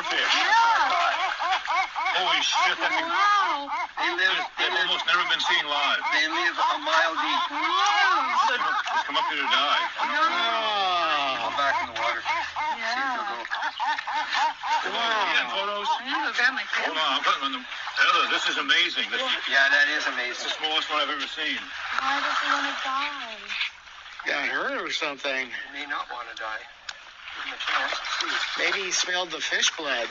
oarfish. Holy shit, that thing. Wow. They've almost never been seen live. They live a mile deep. They come up here to die. Go back in the water. See if they'll go. You got photos? Hold on, I'm putting them on the... Ella, this is amazing. Yeah, that is It's amazing. the smallest one I've ever seen. Why does he want to die? Got hurt or something. He may not want to die. Give him a chance to see. Maybe he smelled the fish blood.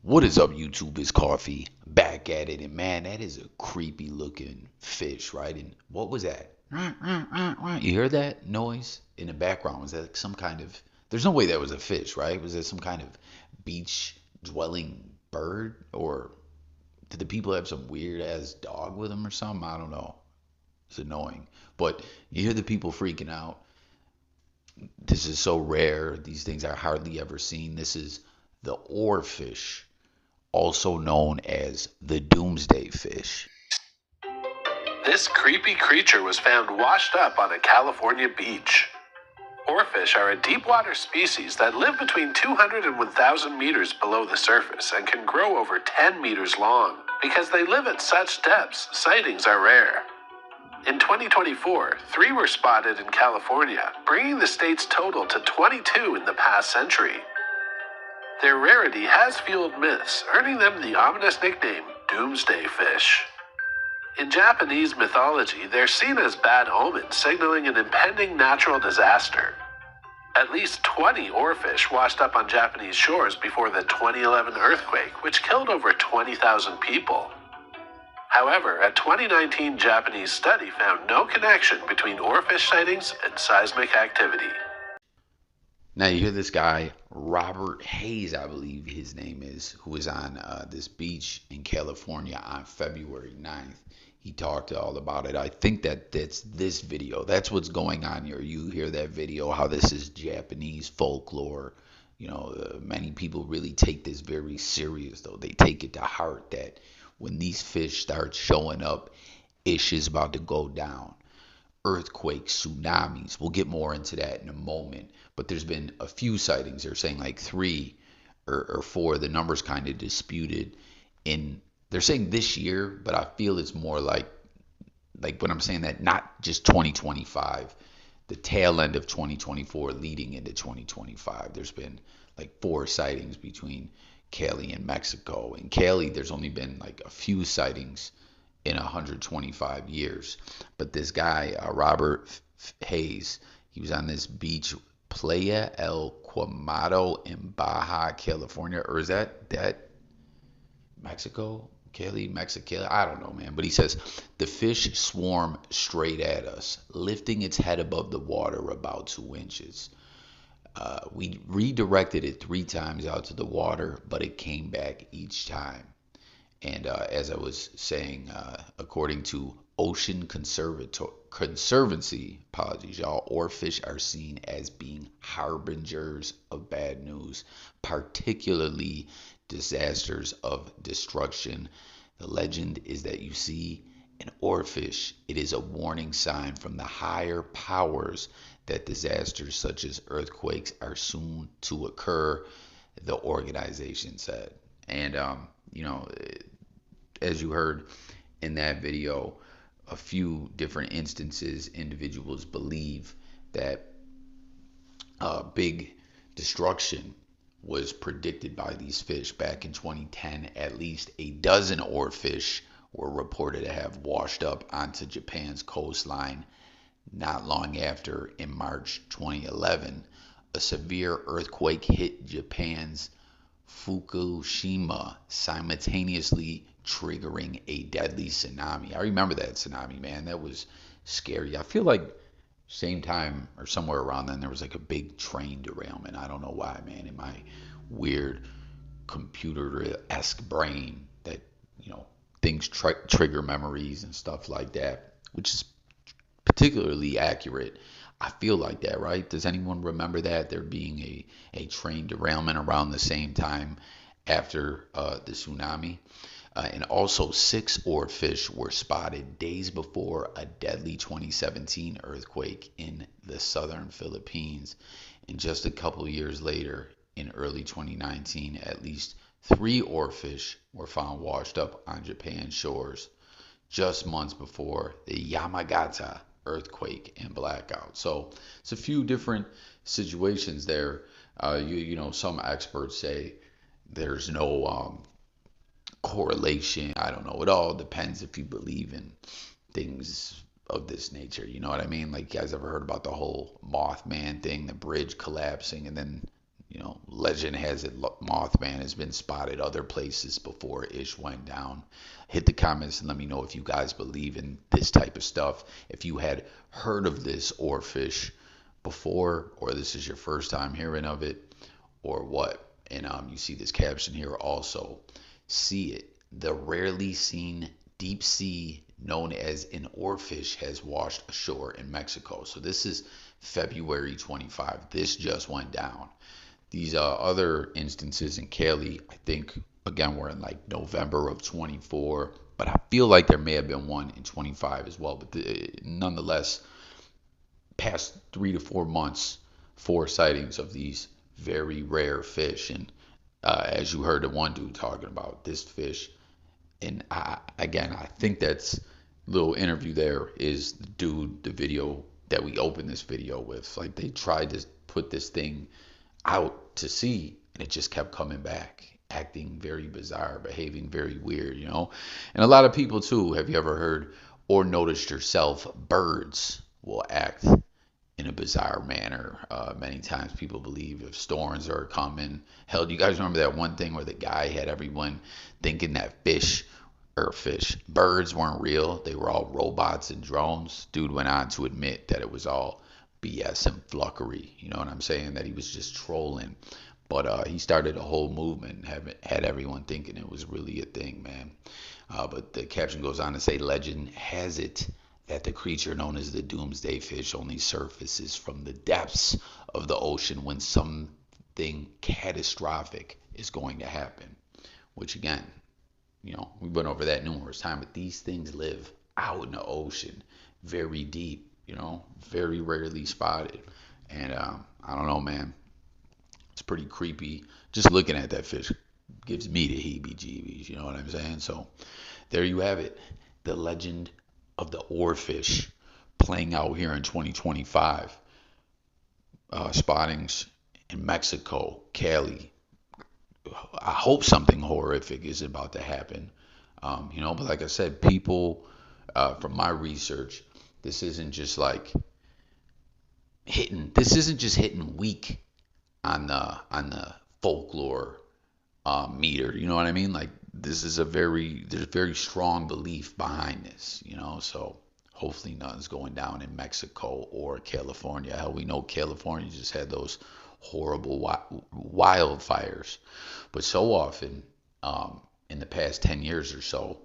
What is up, YouTube? It's Coffee back at it, and man, that is a creepy looking fish, right? And what was that? You hear that noise in the background? Was that some kind of... There's no way that was a fish, right? Was that some kind of beach dwelling bird? Or did the people have some weird ass dog with them or something? I don't know. It's annoying. But you hear the people freaking out. This is so rare. These things are hardly ever seen. This is the oarfish, also known as the Doomsday fish. This creepy creature was found washed up on a California beach. Oarfish are a deep-water species that live between 200 and 1,000 meters below the surface and can grow over 10 meters long. Because they live at such depths, sightings are rare. In 2024, 3 were spotted in California, bringing the state's total to 22 in the past century. Their rarity has fueled myths, earning them the ominous nickname Doomsday fish. In Japanese mythology, they're seen as bad omens, signaling an impending natural disaster. At least 20 oarfish washed up on Japanese shores before the 2011 earthquake, which killed over 20,000 people. However, a 2019 Japanese study found no connection between oarfish sightings and seismic activity. Now you hear this guy, Robert Hayes, I believe his name is, who was on this beach in California on February 9th. He talked all about it. I think that's this video. That's what's going on here. You hear that video, how this is Japanese folklore. You know, many people really take this very serious, though. They take it to heart that when these fish start showing up, ish is about to go down. Earthquakes, tsunamis. We'll get more into that in a moment. But there's been a few sightings. They're saying like 3 or 4. The number's kind of disputed. They're saying this year, but I feel it's more like when I'm saying that, not just 2025, the tail end of 2024 leading into 2025. There's been like 4 sightings between Cali and Mexico. In Cali, there's only been like a few sightings in 125 years. But this guy, Robert Hayes, he was on this beach, Playa El Quemado in Baja, California. Or is that Mexico? Cali, Mexico? I don't know, man. But he says, the fish swarm straight at us, lifting its head above the water about 2 inches. We redirected it 3 times out to the water, but it came back each time. And as I was saying, according to Ocean Conservancy, apologies, y'all, oarfish are seen as being harbingers of bad news, particularly disasters of destruction. The legend is that you see an oarfish, it is a warning sign from the higher powers that disasters such as earthquakes are soon to occur, the organization said. And, you know, as you heard in that video, a few different instances, individuals believe that big destruction was predicted by these fish. Back in 2010, at least a dozen oarfish were reported to have washed up onto Japan's coastline. Not long after, in March 2011, a severe earthquake hit Japan's Fukushima, simultaneously triggering a deadly tsunami. I remember that tsunami, man. That was scary. I feel like same time or somewhere around then there was like a big train derailment. I don't know why, man. In my weird computer-esque brain, that, you know, things trigger memories and stuff like that, which is particularly accurate. I feel like that, right? Does anyone remember that there being a train derailment around the same time after the tsunami? And also 6 oarfish were spotted days before a deadly 2017 earthquake in the southern Philippines. And just a couple years later, in early 2019, at least 3 oarfish were found washed up on Japan shores just months before the Yamagata earthquake and blackout. So it's a few different situations there. You know, some experts say there's no correlation. I don't know. It all depends if you believe in things of this nature. You know what I mean? Like, you guys ever heard about the whole Mothman thing, the bridge collapsing, and then, you know, legend has it Mothman has been spotted other places before Ish went down. Hit the comments and let me know if you guys believe in this type of stuff. If you had heard of this oarfish before, or this is your first time hearing of it, or what. And you see this caption here also. See it. The rarely seen deep sea known as an oarfish has washed ashore in Mexico. So this is February 25. This just went down. These other instances in Cali, I think, again, were in like November of 24. But I feel like there may have been one in 25 as well. But nonetheless, past 3 to 4 months, 4 sightings of these very rare fish. And as you heard the one dude talking about this fish, and I think that's little interview there is the dude, the video that we opened this video with. Like, they tried to put this thing out to sea, and it just kept coming back, acting very bizarre, behaving very weird, you know. And a lot of people too, have you ever heard or noticed yourself, birds will act in a bizarre manner. Many times people believe if storms are coming. Hell, do you guys remember that one thing where the guy had everyone thinking that birds weren't real? They were all robots and drones. Dude went on to admit that it was all BS and fluckery. You know what I'm saying? That he was just trolling. But he started a whole movement, had everyone thinking it was really a thing, man. But the caption goes on to say, legend has it that the creature known as the Doomsday fish only surfaces from the depths of the ocean when something catastrophic is going to happen. Which, again, you know, we went over that numerous times, but these things live out in the ocean, very deep, you know, very rarely spotted. And I don't know, man, it's pretty creepy. Just looking at that fish gives me the heebie-jeebies, you know what I'm saying? So there you have it, the legend of the oarfish playing out here in 2025. Spottings in Mexico, Cali. I hope something horrific is about to happen. You know, but like I said, people, from my research, this isn't just like hitting weak on the folklore meter. You know what I mean? Like, this is there's very strong belief behind this, you know. So hopefully nothing's going down in Mexico or California. Hell, we know California just had those horrible wildfires. But so often, in the past 10 years or so,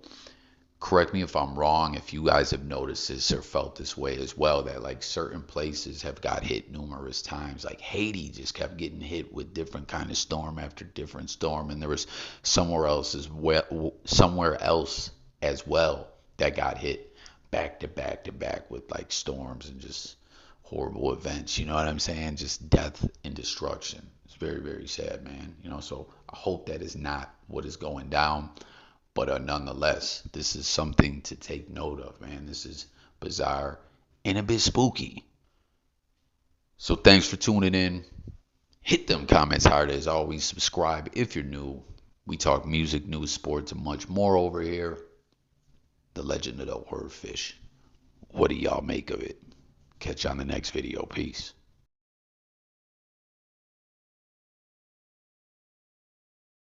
correct me if I'm wrong, if you guys have noticed this or felt this way as well, that like certain places have got hit numerous times. Like Haiti just kept getting hit with different kind of storm after different storm, and there was somewhere else as well that got hit back to back with like storms and just horrible events. You know what I'm saying? Just death and destruction. It's very, very sad, man. You know, so I hope that is not what is going down. But nonetheless, this is something to take note of, man. This is bizarre and a bit spooky. So thanks for tuning in. Hit them comments hard as always. Subscribe if you're new. We talk music, news, sports, and much more over here. The legend of the oarfish. What do y'all make of it? Catch you on the next video. Peace.